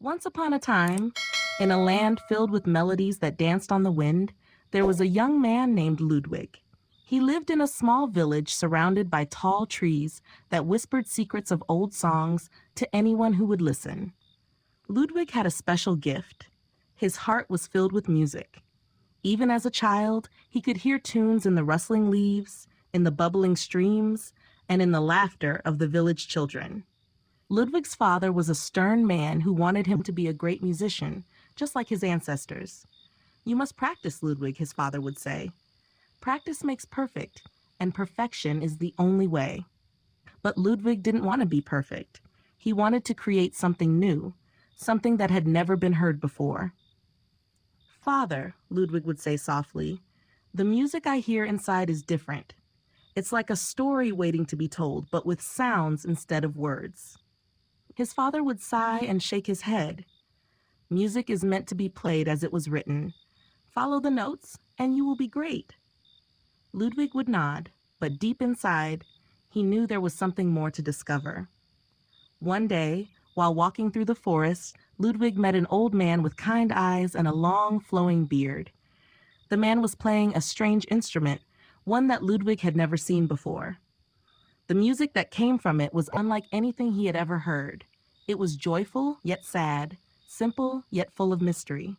Once upon a time, in a land filled with melodies that danced on the wind, there was a young man named Ludwig. He lived in a small village surrounded by tall trees that whispered secrets of old songs to anyone who would listen. Ludwig had a special gift. His heart was filled with music. Even as a child, he could hear tunes in the rustling leaves, in the bubbling streams, and in the laughter of the village children. Ludwig's father was a stern man who wanted him to be a great musician, just like his ancestors. "You must practice, Ludwig," his father would say. "Practice makes perfect, and perfection is the only way." But Ludwig didn't want to be perfect. He wanted to create something new, something that had never been heard before. "Father," Ludwig would say softly, "the music I hear inside is different. It's like a story waiting to be told, but with sounds instead of words." His father would sigh and shake his head. "Music is meant to be played as it was written. Follow the notes, and you will be great." Ludwig would nod, but deep inside, he knew there was something more to discover. One day, while walking through the forest, Ludwig met an old man with kind eyes and a long, flowing beard. The man was playing a strange instrument, one that Ludwig had never seen before. The music that came from it was unlike anything he had ever heard. It was joyful, yet sad, simple, yet full of mystery.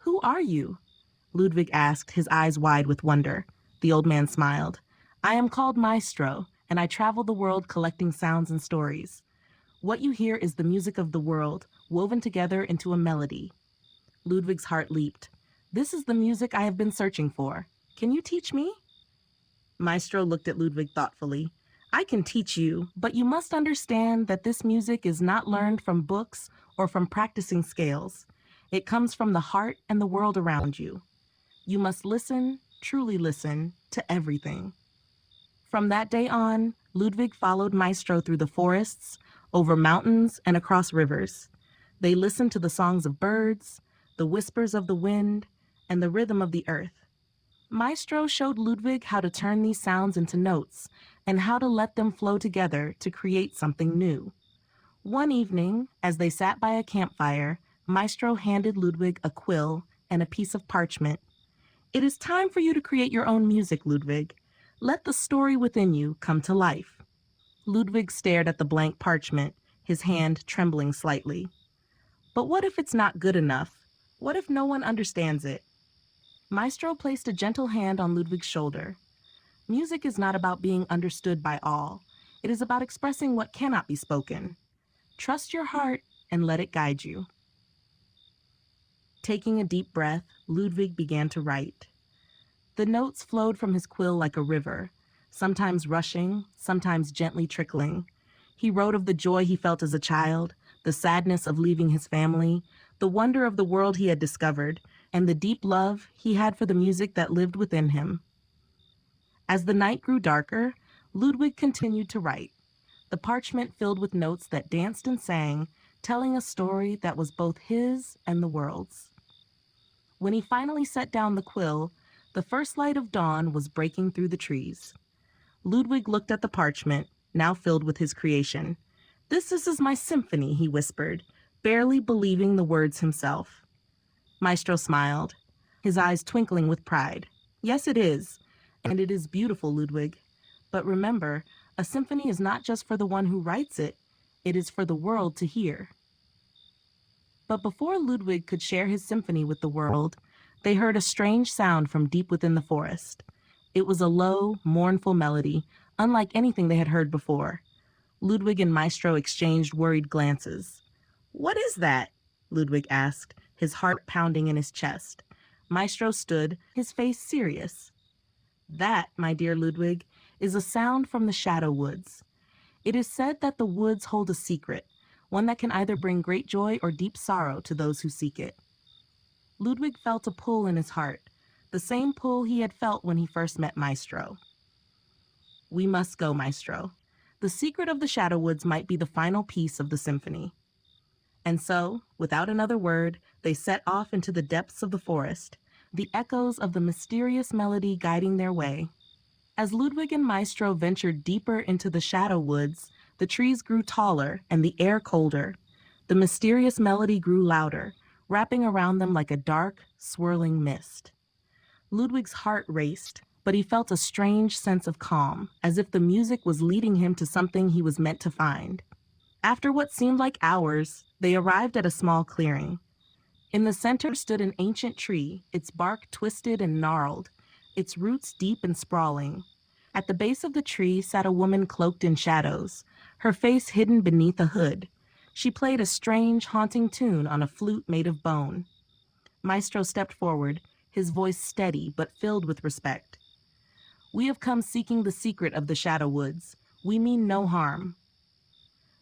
"Who are you?" Ludwig asked, his eyes wide with wonder. The old man smiled. "I am called Maestro, and I travel the world collecting sounds and stories. What you hear is the music of the world, woven together into a melody." Ludwig's heart leaped. "This is the music I have been searching for. Can you teach me?" Maestro looked at Ludwig thoughtfully. "I can teach you, but you must understand that this music is not learned from books or from practicing scales. It comes from the heart and the world around you. You must listen, truly listen, to everything." From that day on, Ludwig followed Maestro through the forests, over mountains, and across rivers. They listened to the songs of birds, the whispers of the wind, and the rhythm of the earth. Maestro showed Ludwig how to turn these sounds into notes and how to let them flow together to create something new. One evening, as they sat by a campfire, Maestro handed Ludwig a quill and a piece of parchment. "It is time for you to create your own music, Ludwig. Let the story within you come to life." Ludwig stared at the blank parchment, his hand trembling slightly. "But what if it's not good enough? What if no one understands it?" Maestro placed a gentle hand on Ludwig's shoulder. "Music is not about being understood by all. It is about expressing what cannot be spoken. Trust your heart and let it guide you." Taking a deep breath, Ludwig began to write. The notes flowed from his quill like a river, sometimes rushing, sometimes gently trickling. He wrote of the joy he felt as a child, the sadness of leaving his family, the wonder of the world he had discovered, and the deep love he had for the music that lived within him. As the night grew darker, Ludwig continued to write, the parchment filled with notes that danced and sang, telling a story that was both his and the world's. When he finally set down the quill, the first light of dawn was breaking through the trees. Ludwig looked at the parchment, now filled with his creation. "This is my symphony," he whispered, barely believing the words himself. Maestro smiled, his eyes twinkling with pride. "Yes, it is. And it is beautiful, Ludwig. But remember, a symphony is not just for the one who writes it. It is for the world to hear." But before Ludwig could share his symphony with the world, they heard a strange sound from deep within the forest. It was a low, mournful melody, unlike anything they had heard before. Ludwig and Maestro exchanged worried glances. "What is that?" Ludwig asked, his heart pounding in his chest. Maestro stood, his face serious. "That, my dear Ludwig, is a sound from the shadow woods. It is said that the woods hold a secret, one that can either bring great joy or deep sorrow to those who seek it." Ludwig felt a pull in his heart, the same pull he had felt when he first met Maestro. "We must go, Maestro. The secret of the shadow woods might be the final piece of the symphony." And so, without another word, they set off into the depths of the forest, the echoes of the mysterious melody guiding their way. As Ludwig and Maestro ventured deeper into the shadow woods, the trees grew taller and the air colder. The mysterious melody grew louder, wrapping around them like a dark, swirling mist. Ludwig's heart raced, but he felt a strange sense of calm, as if the music was leading him to something he was meant to find. After what seemed like hours, they arrived at a small clearing. In the center stood an ancient tree, its bark twisted and gnarled, its roots deep and sprawling. At the base of the tree sat a woman cloaked in shadows, her face hidden beneath a hood. She played a strange, haunting tune on a flute made of bone. Maestro stepped forward, his voice steady but filled with respect. "We have come seeking the secret of the Shadow Woods. We mean no harm."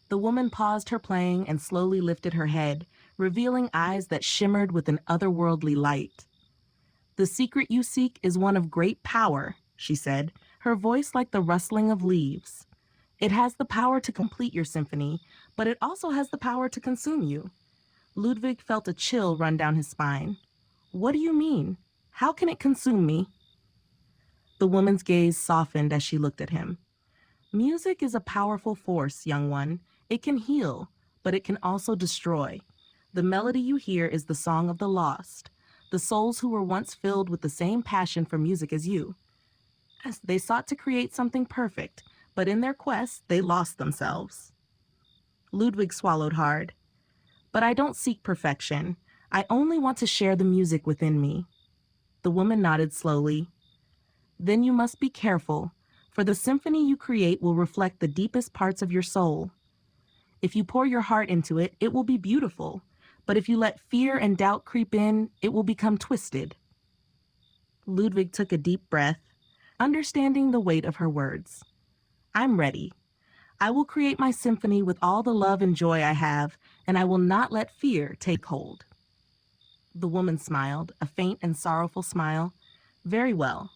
The woman paused her playing and slowly lifted her head, revealing eyes that shimmered with an otherworldly light. "The secret you seek is one of great power," she said, her voice like the rustling of leaves. "It has the power to complete your symphony, but it also has the power to consume you." Ludwig felt a chill run down his spine. "What do you mean? How can it consume me?" The woman's gaze softened as she looked at him. "Music is a powerful force, young one. It can heal, but it can also destroy. The melody you hear is the song of the lost, the souls who were once filled with the same passion for music as you. Yes, they sought to create something perfect, but in their quest, they lost themselves." Ludwig swallowed hard. "But I don't seek perfection. I only want to share the music within me." The woman nodded slowly. "Then you must be careful, for the symphony you create will reflect the deepest parts of your soul. If you pour your heart into it, it will be beautiful. But if you let fear and doubt creep in, it will become twisted." Ludwig took a deep breath, understanding the weight of her words. "I'm ready. I will create my symphony with all the love and joy I have, and I will not let fear take hold." The woman smiled, a faint and sorrowful smile. "Very well.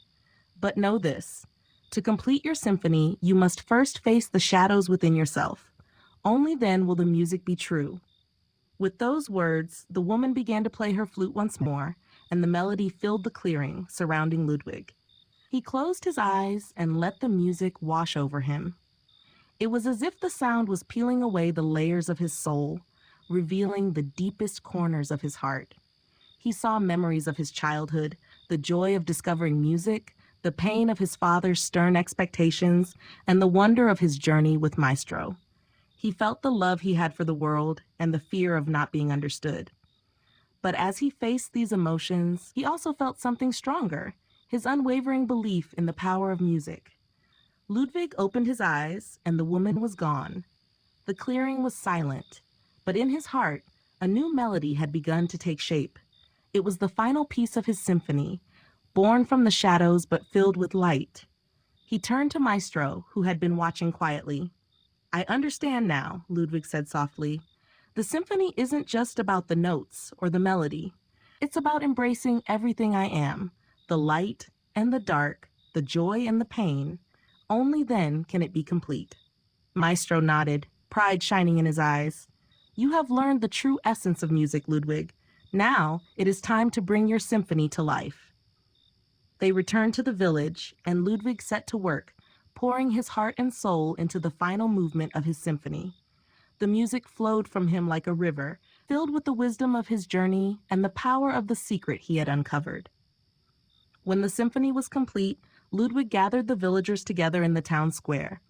But know this. To complete your symphony, you must first face the shadows within yourself. Only then will the music be true." With those words, the woman began to play her flute once more, and the melody filled the clearing surrounding Ludwig. He closed his eyes and let the music wash over him. It was as if the sound was peeling away the layers of his soul, revealing the deepest corners of his heart. He saw memories of his childhood, the joy of discovering music, the pain of his father's stern expectations, and the wonder of his journey with Maestro. He felt the love he had for the world and the fear of not being understood. But as he faced these emotions, he also felt something stronger, his unwavering belief in the power of music. Ludwig opened his eyes, and the woman was gone. The clearing was silent, but in his heart, a new melody had begun to take shape. It was the final piece of his symphony, born from the shadows but filled with light. He turned to Maestro, who had been watching quietly. "I understand now," Ludwig said softly. "The symphony isn't just about the notes or the melody. It's about embracing everything I am, the light and the dark, the joy and the pain. Only then can it be complete." Maestro nodded, pride shining in his eyes. "You have learned the true essence of music, Ludwig. Now it is time to bring your symphony to life." They returned to the village, and Ludwig set to work, pouring his heart and soul into the final movement of his symphony. The music flowed from him like a river, filled with the wisdom of his journey and the power of the secret he had uncovered. When the symphony was complete, Ludwig gathered the villagers together in the town square.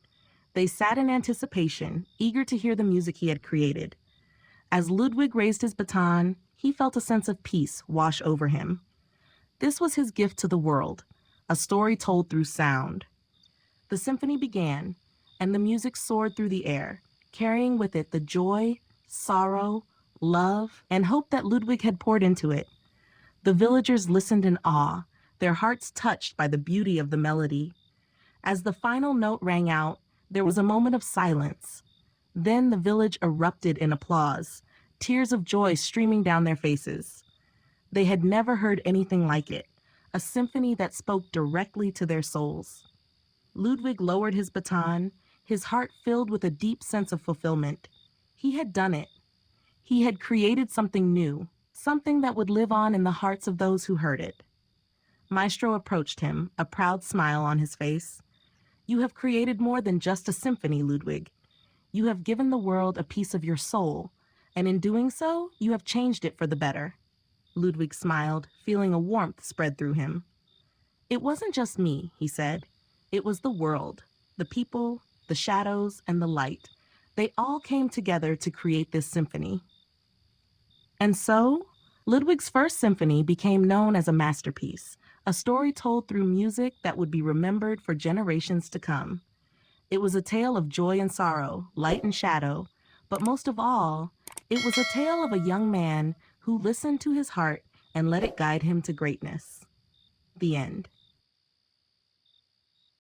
They sat in anticipation, eager to hear the music he had created. As Ludwig raised his baton, he felt a sense of peace wash over him. This was his gift to the world, a story told through sound. The symphony began, and the music soared through the air, carrying with it the joy, sorrow, love, and hope that Ludwig had poured into it. The villagers listened in awe, their hearts touched by the beauty of the melody. As the final note rang out, there was a moment of silence. Then the village erupted in applause, tears of joy streaming down their faces. They had never heard anything like it, a symphony that spoke directly to their souls. Ludwig lowered his baton, his heart filled with a deep sense of fulfillment. He had done it. He had created something new, something that would live on in the hearts of those who heard it. Maestro approached him, a proud smile on his face. "You have created more than just a symphony, Ludwig. You have given the world a piece of your soul, and in doing so, you have changed it for the better." Ludwig smiled, feeling a warmth spread through him. "It wasn't just me," he said. "It was the world, the people, the shadows, and the light. They all came together to create this symphony." And so, Ludwig's first symphony became known as a masterpiece, a story told through music that would be remembered for generations to come. It was a tale of joy and sorrow, light and shadow, but most of all, it was a tale of a young man who listened to his heart and let it guide him to greatness. The end.